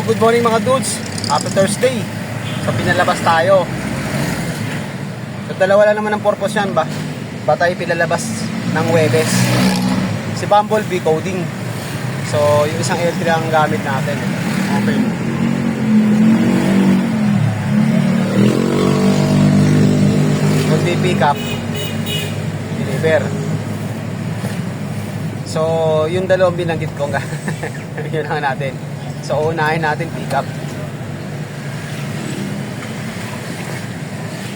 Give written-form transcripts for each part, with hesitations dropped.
good morning mga dudes. Happy Thursday. So pinalabas tayo. So dalawa lang naman ang purpose yan ba? Ba tayo pinalabas ng Webes? Si Bumblebee coding. So yung isang L3 ang gamit natin. Okay. Kundi pick up, deliver. So yung dalawang binanggit ko nga. Yun lang natin. So unahin natin pick up.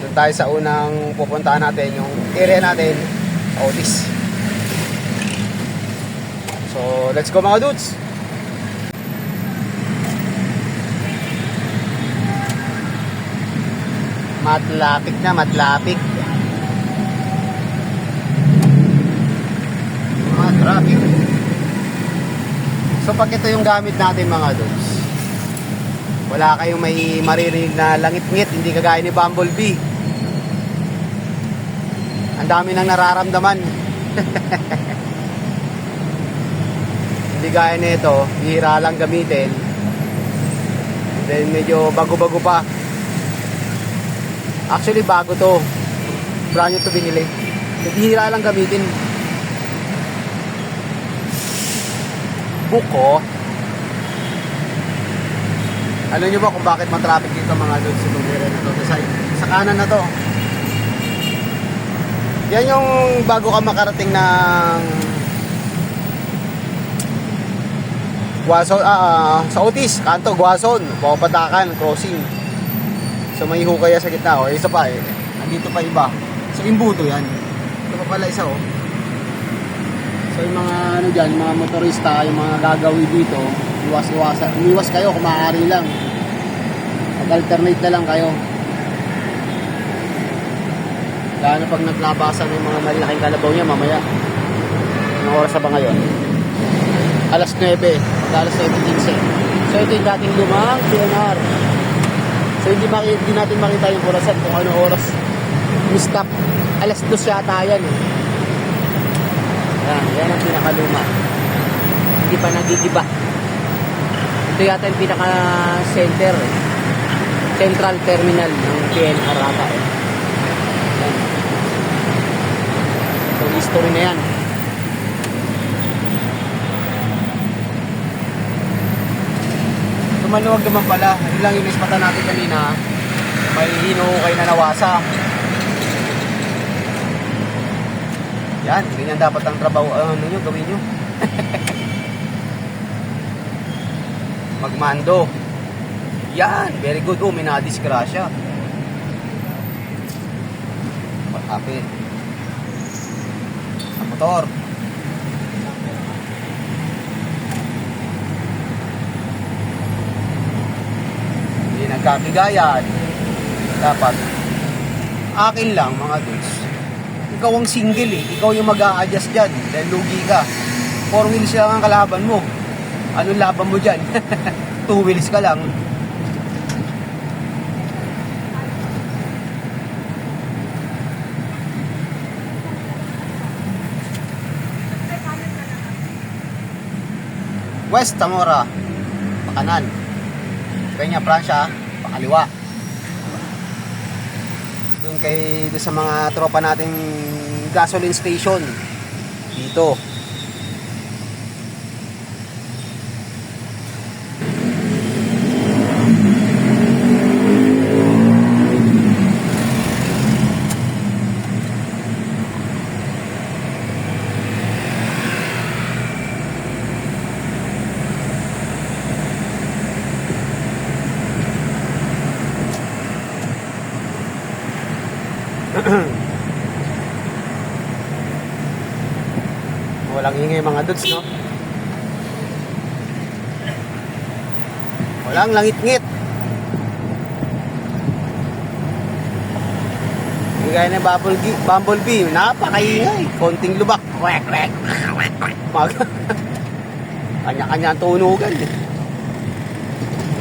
Doon tayo sa unang pupuntahan natin, yung area natin, Otis. So let's go mga dudes. Matlapik na, matlapik. Matrapik. So pag ito yung gamit natin mga dudes, wala kayong may maririnig na langit-ngit, hindi kagaya ni Bumblebee. Ang dami nang nararamdaman. Hindi gaya nito, bihira lang gamitin. Then medyo bago-bago pa. Actually bago to, brand new to binili. Bihira lang gamitin. Buko. Alam nyo ba kung bakit matraffic dito mga dudes sa area na to? Sa kanan na to. Yan yung bago ka makarating ng Guason, sa Otis, kanto, Guason, Patakan, crossing. So may hukay sa gitna. O, isa pa andito pa iba. So imbuto yan. Ito pa pala isa So yung mga dyan, mga motorista, yung mga gagawi dito, umiwas kayo kung maaari lang. Mag-alternate na lang kayo. Lalo pag naglabasan yung mga malaking kalabaw niya mamaya. Anong oras na ba ngayon? Alas 9, alas 9:15. So ito yung dating lumang PNR. So hindi natin makita yung orasan kung ano oras mi-stop. Alas 2 yata yan Yan ang pinakaluma. Hindi pa nagigiba. Ito yata yung pinaka-center Central terminal ng PNR ata Yan. So history na yan. So maluwag naman pala. Yun lang yung ispatan natin kanina. May hinuhukay na nawasa. Yan, ganyan dapat ang trabaho nyo, gawin nyo. Magmando. Yan, very good. May nadiskrasya. What sa motor. Hindi nagkabigayan. Dapat akin lang mga dudes. Ikaw ang single Ikaw yung mag-a-adjust dyan dahil lugi ka. 4 wheels lang ang kalaban mo. Anong laban mo dyan? 2 wheels ka lang. West Zamora, pakanan. Peña Francia, pakaliwa. Doon sa mga tropa nating gasoline station dito. Walang ingay mga dudes, no? Walang langit-ngit. Hindi gaya ng Bumblebee, napakaingay. Konting lubak. Kanya-kanya ang tunugan.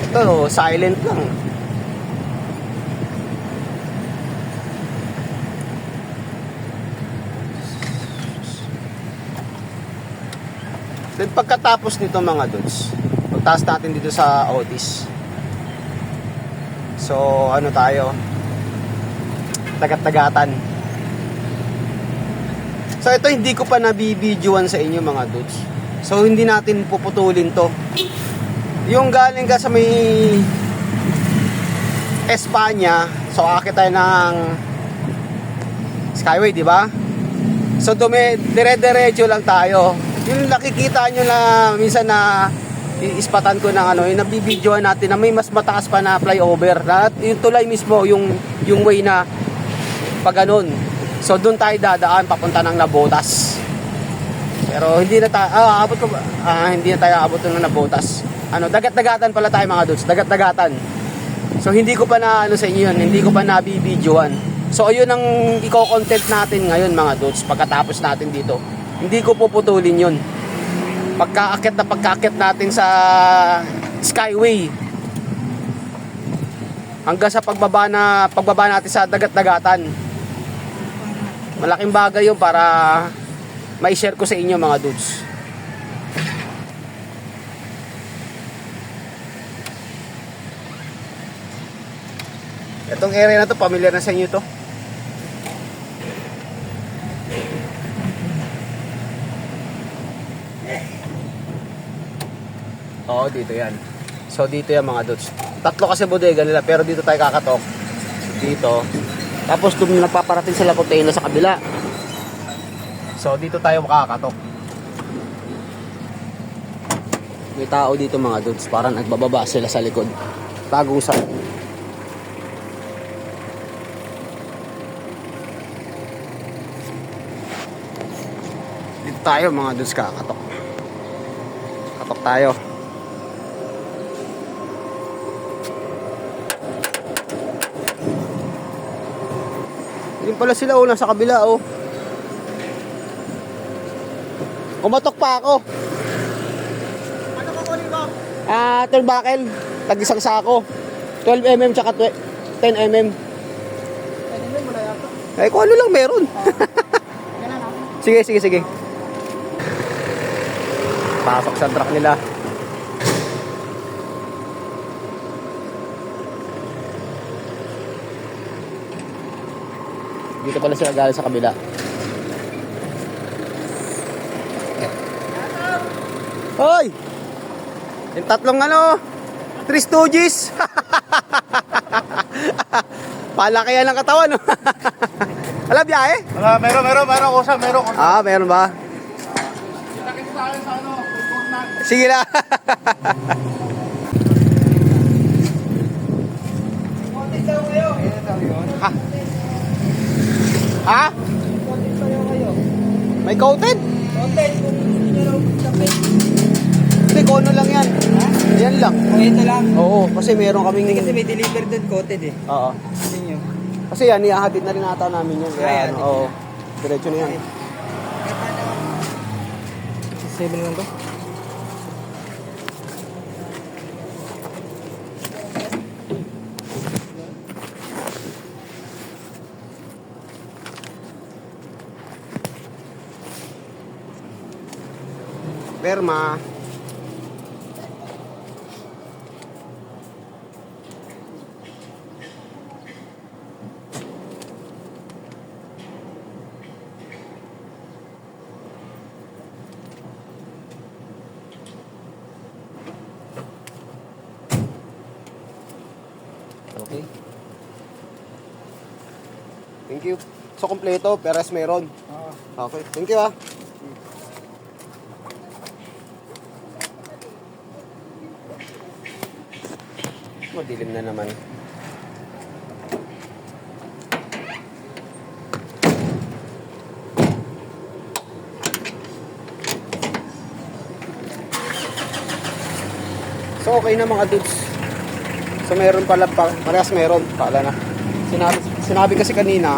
Ito, silent lang. Then pagkatapos nito mga dudes, taas natin dito sa Otis. So ano tayo, tagat-tagatan. So ito hindi ko pa nabibidyoan sa inyo mga dudes. So hindi natin puputulin to. Yung galing ka sa may Espanya, so akit tayo ng Skyway, di ba? So dire-diretso lang tayo. Yung nakikita nyo na minsan na iispatan ko ng ano, yung nabibidyoan natin na may mas mataas pa na flyover. Na yung tulay mismo, yung way na pag ganun. So doon tayo dadaan papunta ng Nabotas. Pero hindi na tayo hindi na tayo aabot ng Nabotas. Ano, dagat-dagatan pala tayo mga dudes, dagat-dagatan. So hindi ko pa na ano sa inyo yun, hindi ko pa nabibidyoan. So ayun ang i-content natin ngayon mga dudes pagkatapos natin dito. Hindi ko puputulin yun. Pagkaakit natin sa Skyway hanggang sa pagbaba natin sa dagat-dagatan. Malaking bagay yun para ma-share ko sa inyo mga dudes. Itong area na to, familiar na sa inyo to. Oo, dito yan. So dito yan mga dudes. Tatlo kasi bodega nila, pero dito tayo kakatok. Dito. Tapos doon nagpaparating sila container sa kabila. So dito tayo makakatok. May tao dito mga dudes, parang nagbababa sila sa likod. Tagusan. Dito tayo mga dudes kakatok. Katok tayo. Yun pala sila nasa kabila Kumatok pa ako. Ano kukunin mo? Turnbuckle, tag-isang sako. 12mm tsaka 10mm. Ano mo na yata? Eh kung ano lang meron. Ganun ha? Sige. Pasok sa truck nila. Dito pala sila galing sa kabila. Hoy! Yung tatlong Three Stooges. Palakayan ng katawan. Wala biyahe? Wala, meron kusa. Meron ba? Kita sa akin sa corner. Sige na. Konti daw kayo. Ha? Konti daw kayo. May coated? Konti, kung hindi nyo tapit. Hindi, kono lang yan. Ha? Yan lang. O ito lang. Oo, kasi meron kaming... Kasi may deliver doon coated eh. Oo. Hindi nyo. Kasi yan, ihahatid na rin ata namin yan. Kaya, oo. Diretso na yan. 7 lang to. Perma. Okay. Thank you. So, kompleto, peres meron. Okay. Thank you Madilim na naman. So okay na mga dudes. So meron pala parehas meron pala na. Sinabi kasi kanina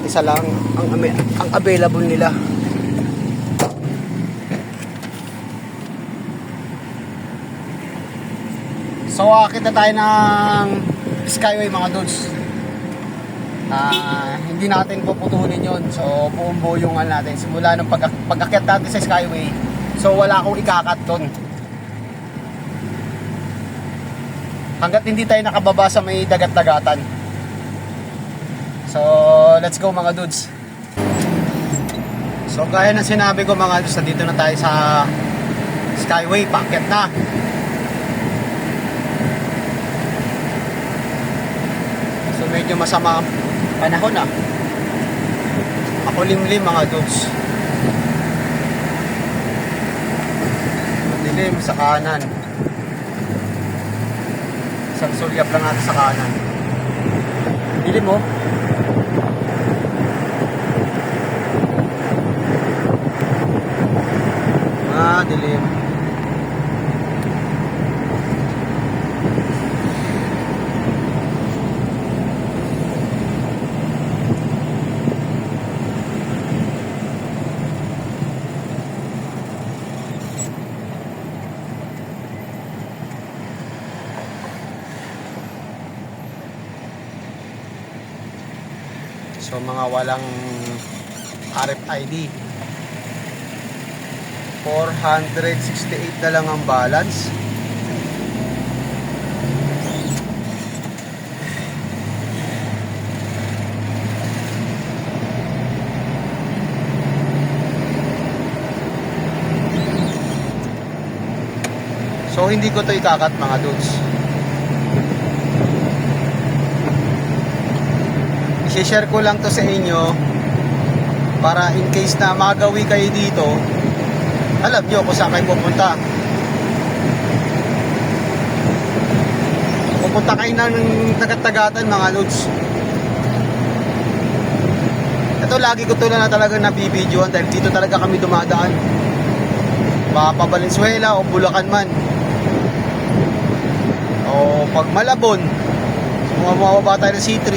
isa lang ang available nila. So akit na tayo ng Skyway mga dudes. Hindi natin puputulin yun. So buong buo yung natin. Simula ng pag-akyat natin sa Skyway. So wala akong ikakat doon. Hanggat hindi tayo nakababa sa may dagat-dagatan. So, let's go mga dudes. So, gaya ng sinabi ko mga dudes, dito na tayo sa Skyway, paakyat na. So, medyo masama ang panahon ah. Makulimlim mga dudes. Madilim sa kanan. Isang sulyap lang natin sa kanan. Dilim mo. Dilim. So mga walang RFID, 468 na lang ang balance. So hindi ko to ikakat mga dudes. I-share ko lang to sa inyo para in case na magawi kayo dito, alam nyo kung saan kayo pupunta. Pupunta kayo ng tagat-tagatan mga lods. Ito lagi ko to na talaga nabibidyoan dahil dito talaga kami dumadaan. Baka pa Valenzuela o Bulacan man. O pag Malabon, bumababa tayo ng C3.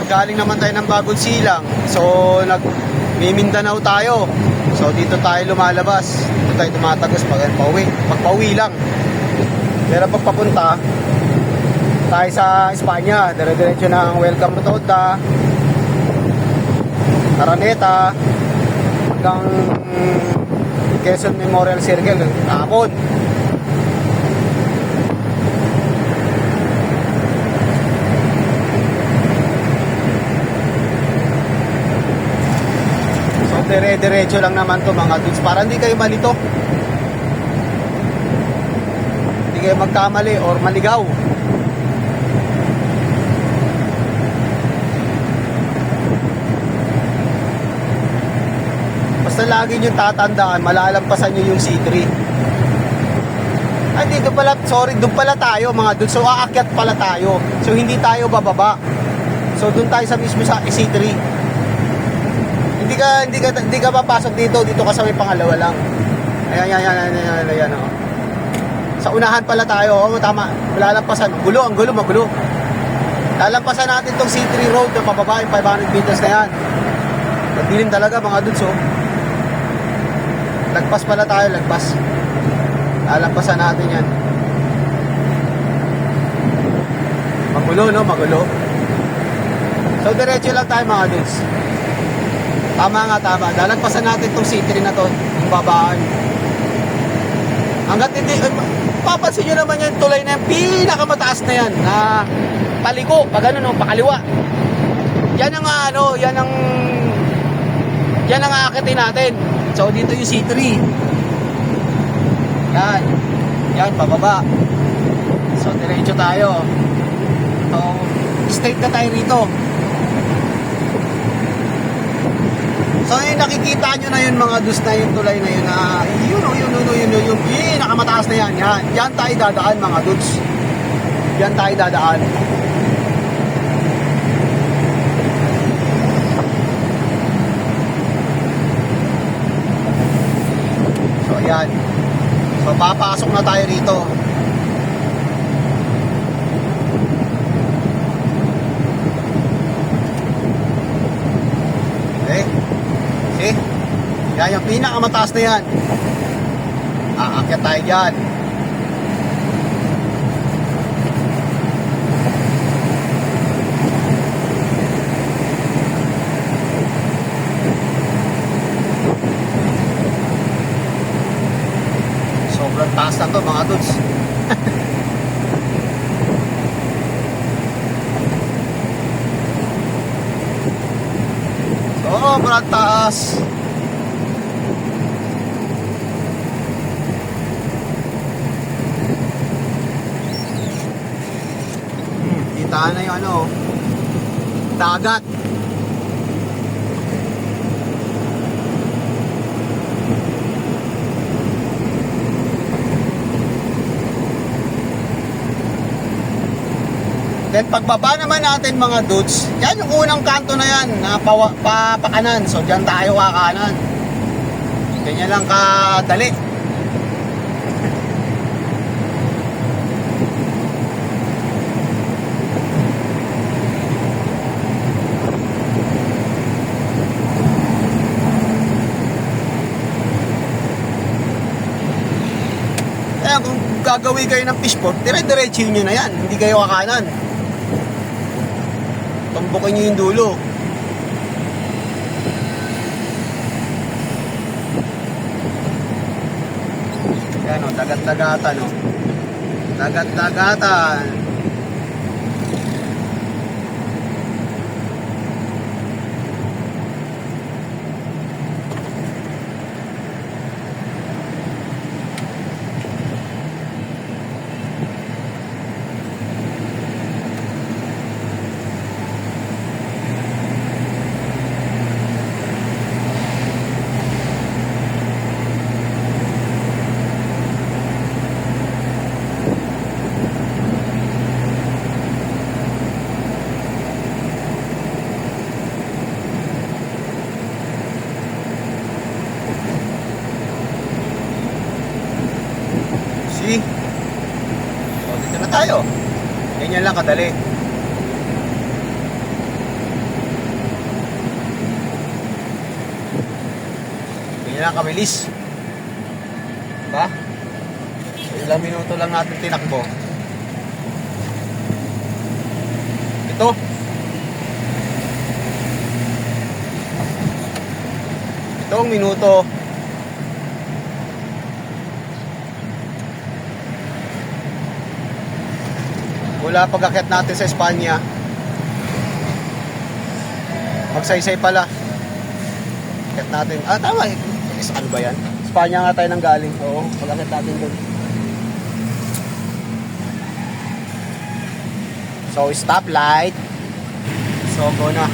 Galing naman tayo ng Bagong Silang. So nag-Mindanao tayo. So dito tayo lumalabas. Dito tayo tumatagos pag pauwi lang. Pero pag papunta tayo sa Espanya, dire-diretso ng Welcome to Toda, Araneta, hanggang Quezon Memorial Circle, Tapon. Dire-diretso lang naman to mga dudes para hindi kayo malito, hindi kayo magkamali or maligaw. Basta lagi nyo tatandaan, malalampasan nyo yung C3. Ay dito pala, sorry, doon pala tayo mga dudes. So aakyat pala tayo, so hindi tayo bababa. So doon tayo sa mismo sa C3. Hindi ka papasok dito ka sa may pangalawa lang. Ayan, oh. Sa unahan pala tayo. Oh, tama. Lalampasan. Ang gulo, magulo. Lalampasan natin tong C3 road na pababa yung 500 meters na yan. Magdilim talaga mga dudes, oh. Lagpas pala tayo, lagpas. Lalampasan natin yan. Magulo, no? Magulo. So, diretso lang tayo mga dudes. Tama. Lalagpasan natin itong C3 na to, yung babaan. Hanggat hindi, papansin nyo naman yung tulay na yung pinakamataas na yan, na paliko, pag ano, no, pakaliwa. Yan ang aakitin natin. So, dito yung C3. Yan, pababa. So, diretso tayo. So, straight na tayo rito. So yung nakikita nyo na yun mga dus na yung tulay na yun na yun yung pinakamataas na yan. Yan tayo dadaan mga dudes. Yan tayo dadaan. So yan. So papasok na tayo rito. Yan yung pinakamataas na yan. Aakyat tayo dyan. Taasan to mga dudes. Sobrang taas. Kita na yung ano, dagat. Then pagbaba naman natin mga dudes, yan yung unang kanto na yan, na papakanan. So dyan tayo kakanan. Ganyan lang kadali. Kaya kung gagawin kayo ng fishport, dire-diretso nyo na yan, hindi kayo kakanan. Tumbukin nyo yung dulo. Yan o, dagat-dagatan o. Dagat-dagatan. See? So, dito na tayo. Ganyan lang kadali. Ganyan lang kabilis. Diba? So, ilang minuto lang natin tinakbo. Ito. Itong minuto. Mula pag-akyat natin sa Espanya, magsaysay pala. Akyat natin. Tama. Ano ba yan? Espanya nga tayo nang galing. Oo, pag-akyat natin doon. So, stoplight. So, go na.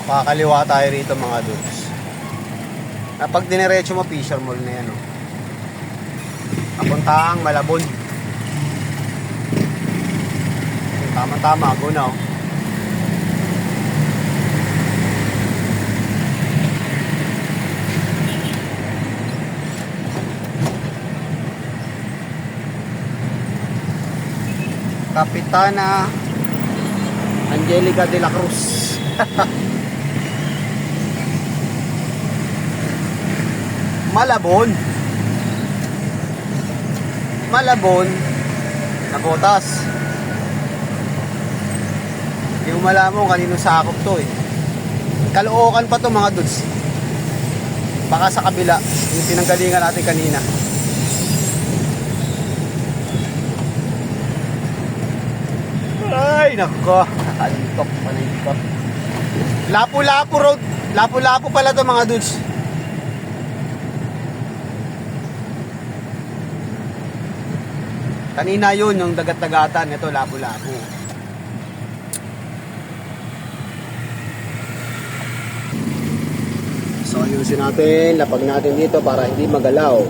Kakaliwa tayo rito mga dudes. Pag diniretso mo, Fisher Mall na yan. Papuntang Malabon. Tama-tama, go na. Kapitana Angelica de la Cruz. Malabon. Malabon na botas. Hindi mo malaman kanino sakop to eh. Caloocan pa to mga dudes. Baka sa kabila yung pinanggalingan natin kanina. Ay nako, nakalintok pa na ito. Lapu-Lapu road. Lapu-Lapu pala to mga dudes. Kanina yun, yung dagat-dagatan. Ito, Lapu-Lapu. So, ayusin natin. Lapag natin dito para hindi magalaw.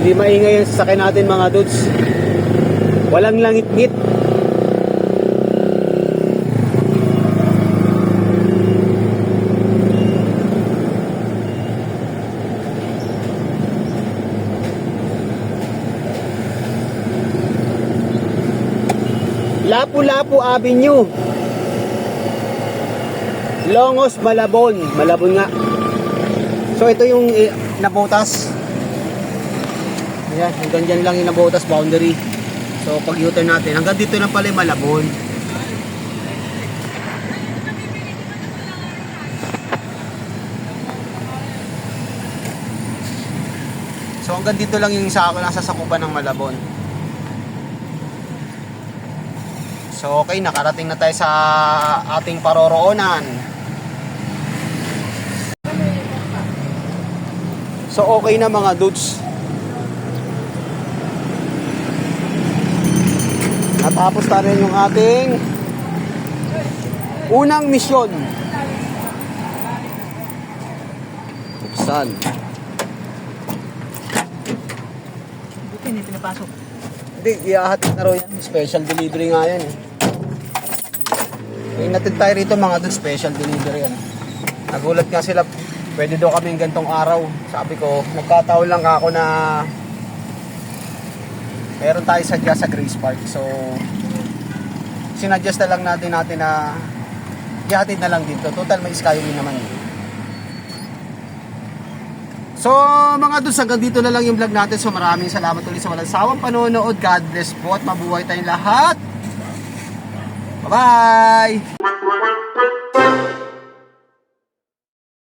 Hindi maingay yung sasakyan natin mga dudes. Walang langit-ngit. Lapu-Lapu Avenue, Longos, Malabon. Malabon nga. So ito yung nabotas. Ayan, hanggang dyan lang yung nabotas boundary. So pag U-turn natin, hanggang dito na pala yung Malabon. So hanggang dito lang yung nasa sakupan ng Malabon. So okay, nakarating na tayo sa ating paroroonan. So okay na mga dudes. Natapos na rin yung ating unang misyon. Buksan. Buti hindi pinapasok. Hindi, iahatid na raw yan. Special delivery nga yan. Inatid tayo rito mga dudes, special delivery yan. Nagulat nga sila, pwede daw kami gantong araw. Sabi ko, nagkataon lang ako na meron tayo sadya sa Grace Park. So, sinadjust na lang natin na ihatid na lang dito. Total may Skyway naman. So, mga dudes, hanggang dito na lang yung vlog natin. So, maraming salamat ulit sa walang sawang panonood. God bless po at mabuhay tayong lahat. Bye-bye!